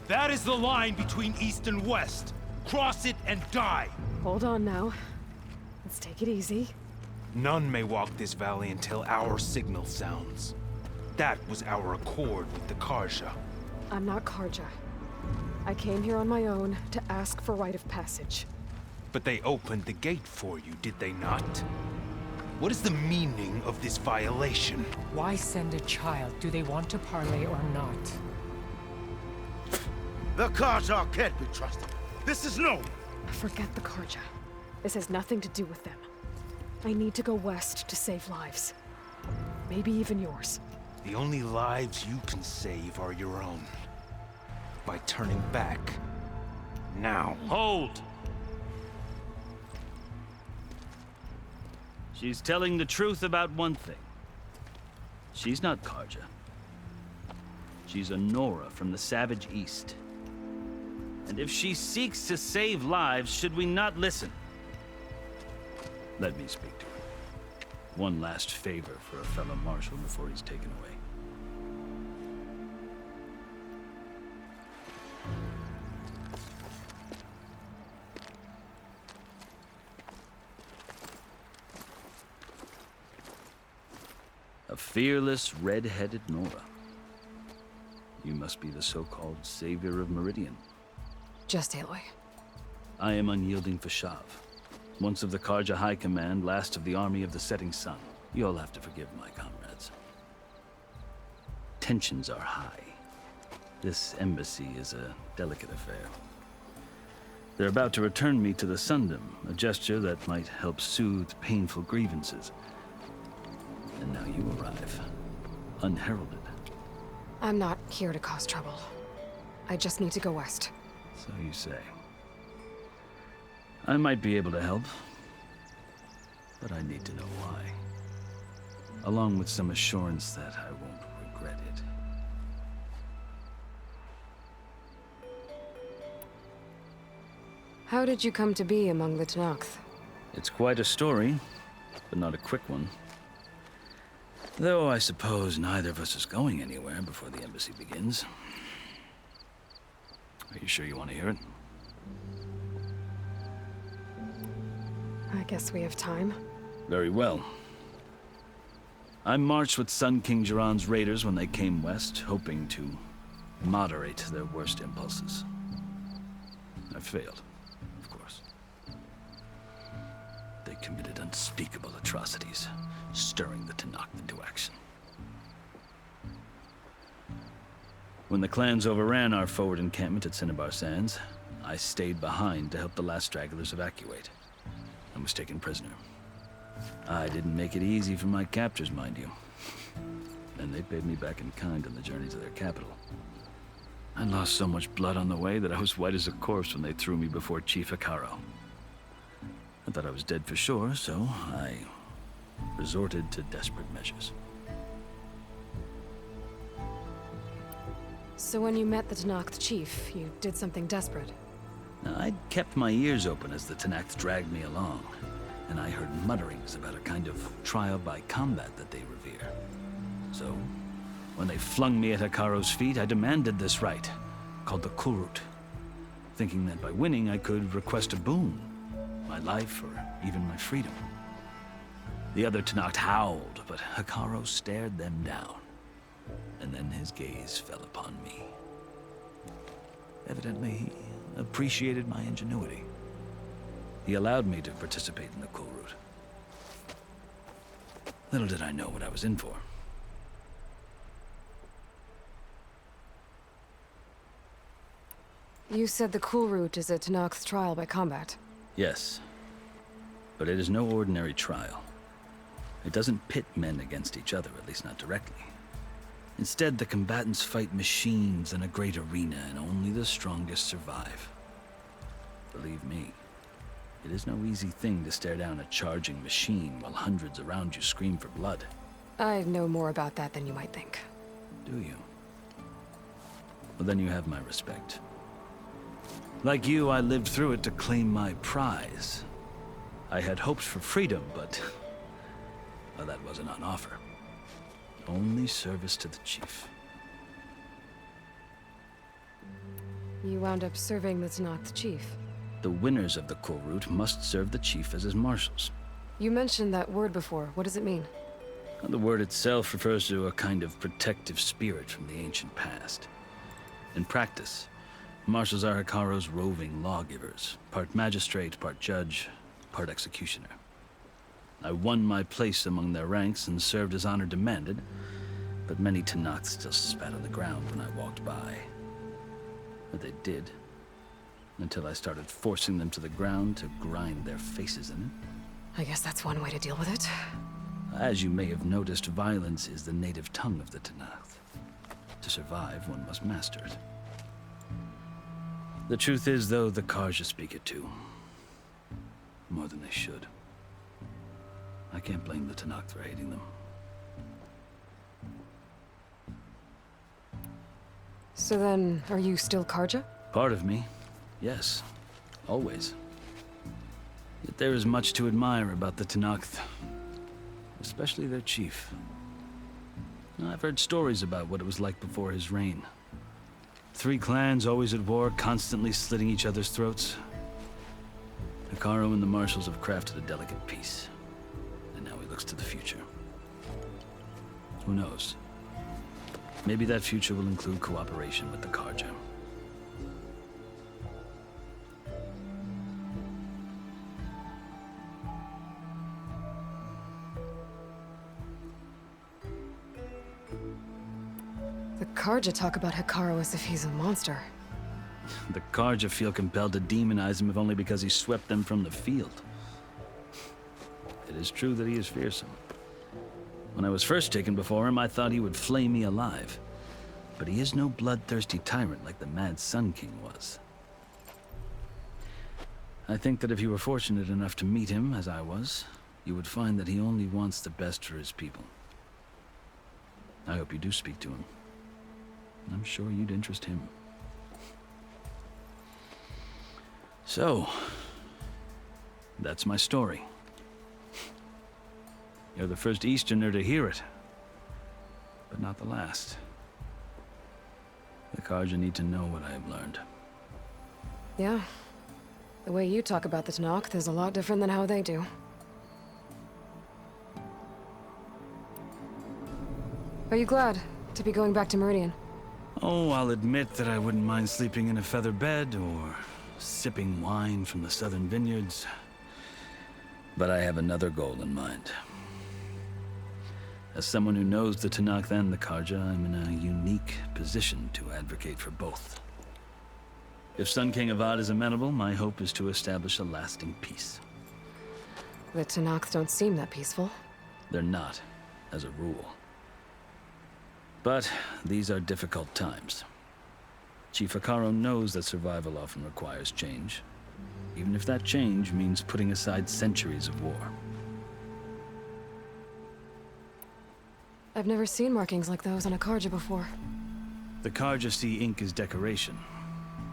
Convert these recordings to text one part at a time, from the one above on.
That is the line between East and West. Cross it and die. Hold on now. Let's take it easy. None may walk this valley until our signal sounds. That was our accord with the Karja. I'm not Karja. I came here on my own to ask for rite of passage. But they opened the gate for you, did they not? What is the meaning of this violation? Why send a child? Do they want to parley or not? The Karja can't be trusted. This is known. Forget the Karja. This has nothing to do with them. I need to go west to save lives. Maybe even yours. The only lives you can save are your own. By turning back. Now. Hold! She's telling the truth about one thing. She's not Karja. She's a Nora from the Savage East. And if she seeks to save lives, should we not listen? Let me speak to her. One last favor for a fellow marshal before he's taken away. A fearless, red-headed Nora. You must be the so-called savior of Meridian. Just Aloy. I am unyielding Fashav. Once of the Karja High Command, last of the army of the setting sun. You'll have to forgive my comrades. Tensions are high. This embassy is a delicate affair. They're about to return me to the Sundom, a gesture that might help soothe painful grievances. And now you arrive, unheralded. I'm not here to cause trouble. I just need to go west. So you say. I might be able to help, but I need to know why. Along with some assurance that I won't regret it. How did you come to be among the Tenakth? It's quite a story, but not a quick one. Though I suppose neither of us is going anywhere before the embassy begins. Are you sure you want to hear it? I guess we have time. Very well. I marched with Sun King Jiran's raiders when they came west, hoping to moderate their worst impulses. I failed, of course. They committed unspeakable atrocities, stirring the Tenakth into action. When the clans overran our forward encampment at Cinnabar Sands, I stayed behind to help the last stragglers evacuate. I was taken prisoner. I didn't make it easy for my captors, mind you. And they paid me back in kind on the journey to their capital. I lost so much blood on the way that I was white as a corpse when they threw me before Chief Hekaro. I thought I was dead for sure, so I resorted to desperate measures. So when you met the Tenakth chief, you did something desperate? I'd kept my ears open as the Tenakth dragged me along, and I heard mutterings about a kind of trial by combat that they revere. So, when they flung me at Hekaro's feet, I demanded this rite, called the Kulrut, thinking that by winning I could request a boon, my life or even my freedom. The other Tenakth howled, but Hekaro stared them down, and then his gaze fell upon me. Evidently, he appreciated my ingenuity. He allowed me to participate in the Kulrut. Little did I know what I was in for. You said the Kulrut is a Tenakth trial by combat. Yes, but it is no ordinary trial. It doesn't pit men against each other, at least not directly. Instead, the combatants fight machines in a great arena, and only the strongest survive. Believe me, it is no easy thing to stare down a charging machine while hundreds around you scream for blood. I know more about that than you might think. Do you? Well, then you have my respect. Like you, I lived through it to claim my prize. I had hoped for freedom, but well, that wasn't on offer. Only service to the chief. You wound up serving the Tenakth chief. The winners of the Kulrut must serve the chief as his marshals. You mentioned that word before. What does it mean? The word itself refers to a kind of protective spirit from the ancient past. In practice, marshals are Hikaru's roving lawgivers, part magistrate, part judge, part executioner. I won my place among their ranks and served as honor demanded, but many Tenakth still spat on the ground when I walked by. But they did, until I started forcing them to the ground to grind their faces in it. I guess that's one way to deal with it. As you may have noticed, violence is the native tongue of the Tenakth. To survive, one must master it. The truth is, though, the Karja speak it too. More than they should. I can't blame the Tenakth for hating them. So then, are you still Karja? Part of me, yes. Always. Yet there is much to admire about the Tenakth. Especially their chief. I've heard stories about what it was like before his reign. 3 clans always at war, constantly slitting each other's throats. Hikaru and the marshals have crafted a delicate peace. And now he looks to the future. Who knows? Maybe that future will include cooperation with the Karja. The Karja talk about Hikaru as if he's a monster. The Karja feel compelled to demonize him if only because he swept them from the field. It is true that he is fearsome. When I was first taken before him, I thought he would flay me alive. But he is no bloodthirsty tyrant like the Mad Sun King was. I think that if you were fortunate enough to meet him, as I was, you would find that he only wants the best for his people. I hope you do speak to him. I'm sure you'd interest him. So, that's my story. You're the first Easterner to hear it, but not the last. The Karja need to know what I have learned. Yeah. The way you talk about the Tenakth is a lot different than how they do. Are you glad to be going back to Meridian? Oh, I'll admit that I wouldn't mind sleeping in a feather bed or sipping wine from the southern vineyards. But I have another goal in mind. As someone who knows the Tenakth and the Karja, I'm in a unique position to advocate for both. If Sun King Avad is amenable, my hope is to establish a lasting peace. The Tenakth don't seem that peaceful. They're not, as a rule. But these are difficult times. Chief Hikaru knows that survival often requires change, even if that change means putting aside centuries of war. I've never seen markings like those on a Karja before. The Karja see ink as decoration.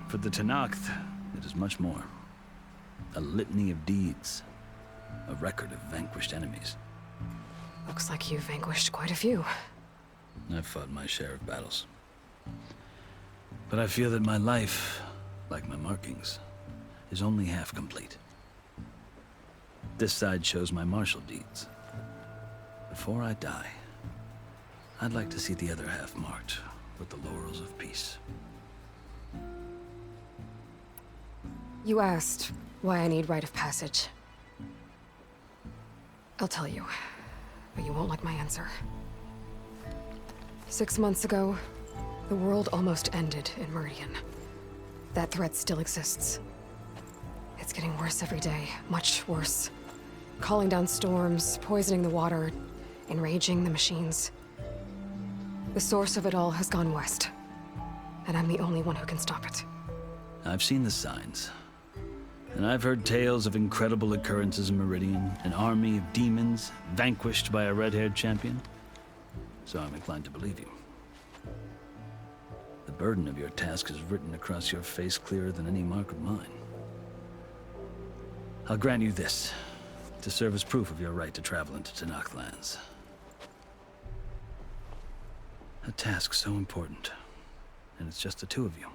For the Tenakth, it is much more. A litany of deeds. A record of vanquished enemies. Looks like you've vanquished quite a few. I've fought my share of battles. But I feel that my life, like my markings, is only half complete. This side shows my martial deeds. Before I die, I'd like to see the other half marked with the laurels of peace. You asked why I need rite of passage. I'll tell you, but you won't like my answer. 6 months ago, the world almost ended in Meridian. That threat still exists. It's getting worse every day, much worse. Calling down storms, poisoning the water, enraging the machines. The source of it all has gone west, and I'm the only one who can stop it. I've seen the signs. And I've heard tales of incredible occurrences in Meridian, an army of demons vanquished by a red-haired champion. So I'm inclined to believe you. The burden of your task is written across your face clearer than any mark of mine. I'll grant you this, to serve as proof of your right to travel into Tenakth lands. A task so important, and it's just the two of you.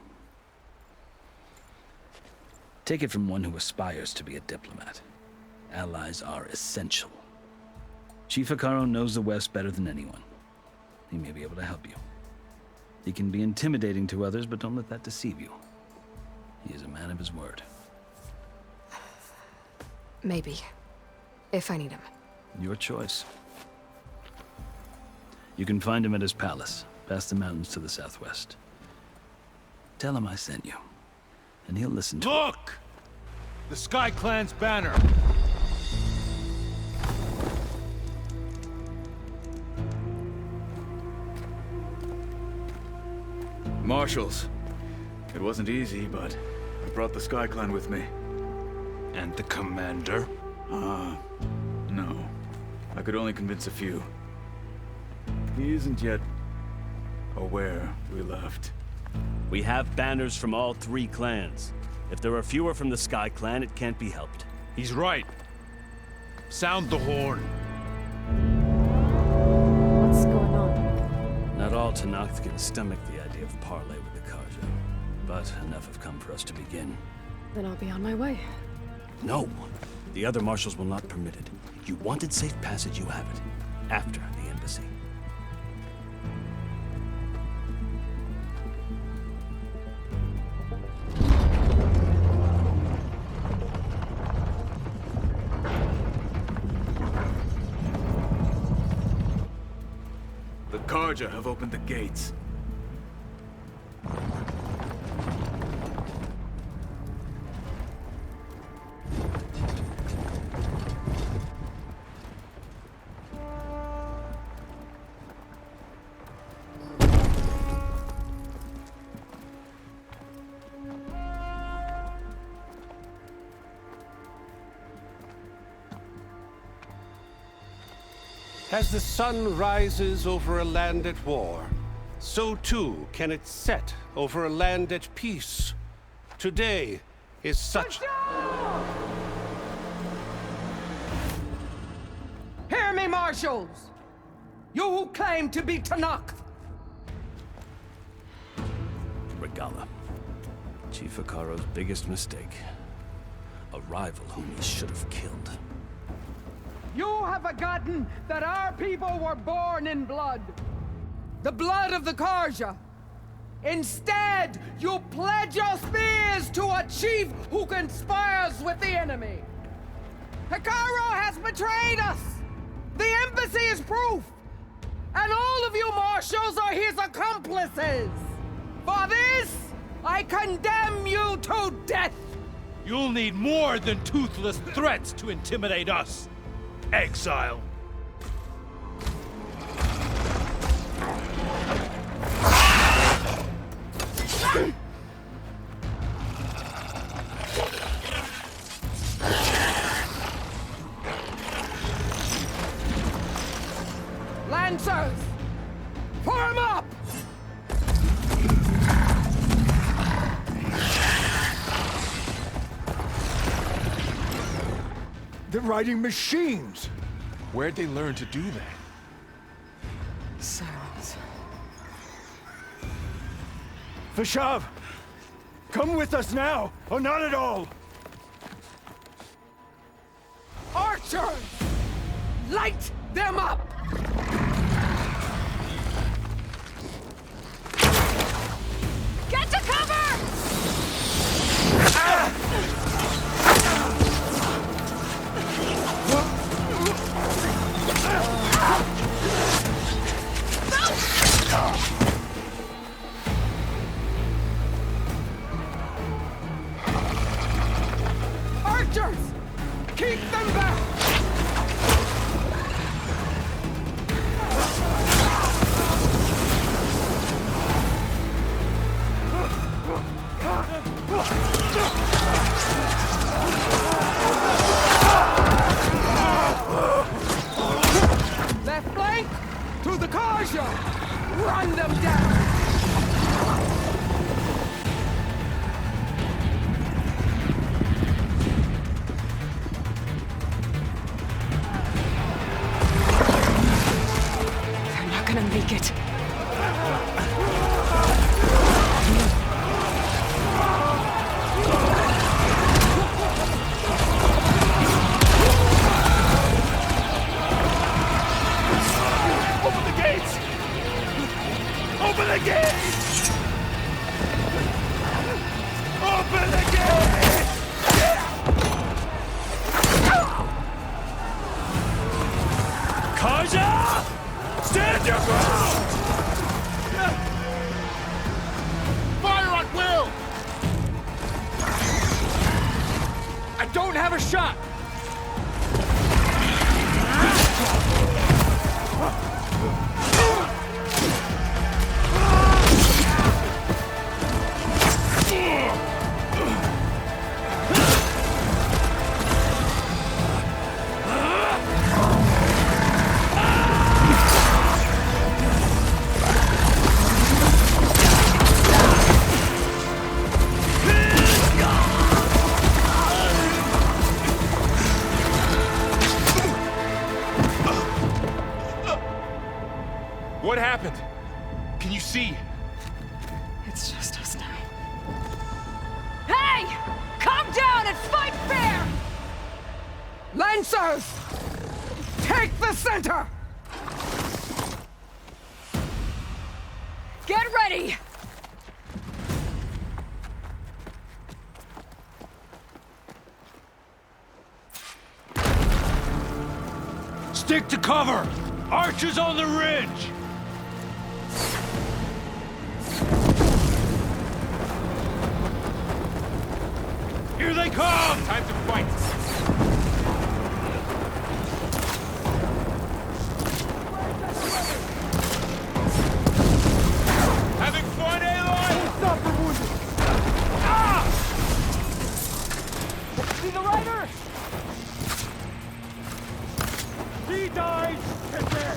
Take it from one who aspires to be a diplomat. Allies are essential. Chief Hikaru knows the West better than anyone. He may be able to help you. He can be intimidating to others, but don't let that deceive you. He is a man of his word. Maybe. If I need him. Your choice. You can find him at his palace, past the mountains to the southwest. Tell him I sent you, and he'll listen to it. Look! The Sky Clan's banner. Marshals. It wasn't easy, but I brought the Sky Clan with me. And the commander? No. I could only convince a few. He isn't yet aware we left. We have banners from all 3 clans. If there are fewer from the Sky Clan, it can't be helped. He's right. Sound the horn. What's going on? Not all Tenakth can stomach the idea of parley with the Karja, but enough have come for us to begin. Then I'll be on my way. No! The other marshals will not permit it. You wanted safe passage, you have it. After the embassy. The Karja have opened the gates. As the sun rises over a land at war, so too can it set over a land at peace. Today is such... Hear me, marshals! You who claim to be Tenakth! Regala. Chief Hikaru's biggest mistake. A rival whom he should have killed. You have forgotten that our people were born in blood. The blood of the Karja. Instead, you pledge your spears to a chief who conspires with the enemy. Hikaru has betrayed us. The embassy is proof. And all of you marshals are his accomplices. For this, I condemn you to death. You'll need more than toothless threats to intimidate us. Exile. Lancers, form up! They're riding machines! Where'd they learn to do that? Silence. Vashav! Come with us now, or not at all! Archers! Light them up! Get to cover! Archers! Keep them back! Left flank! To the Karja! Run them down! They're not gonna make it. gate! Open the gate! Kaja! Stand your ground! Fire on Will! I don't have a shot! What happened? Can you see? It's just us now. Hey! Calm down and fight fair! Lancers! Take the center! Get ready! Stick to cover! Archers on the ridge! Here they come! Time to fight! Having fun, Aloy? Stop the wounded! Ah! See the rider? He died! Get there!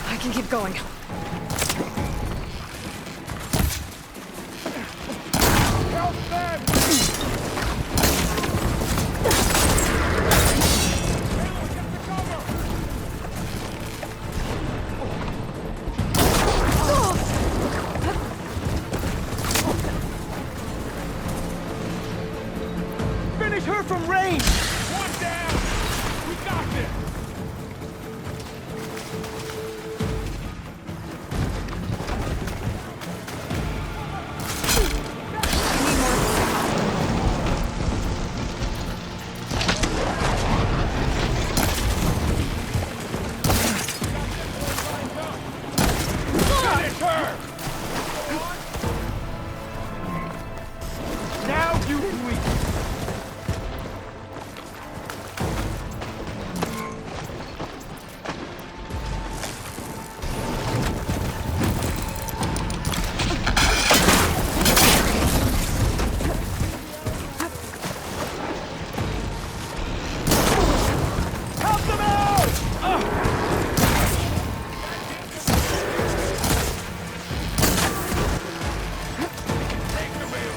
I can keep going. Help them! Finish her from range! One down! We got this! Finish her! Now you can weaken. Help them out! Take the wheel.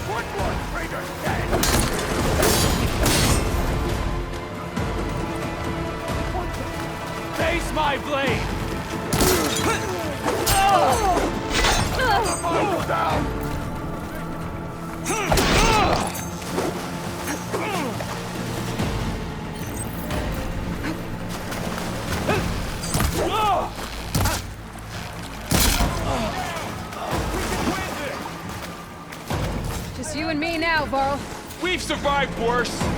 One more traitor dead! Face my blade! Go down! Just you and me now, Varl. We've survived worse!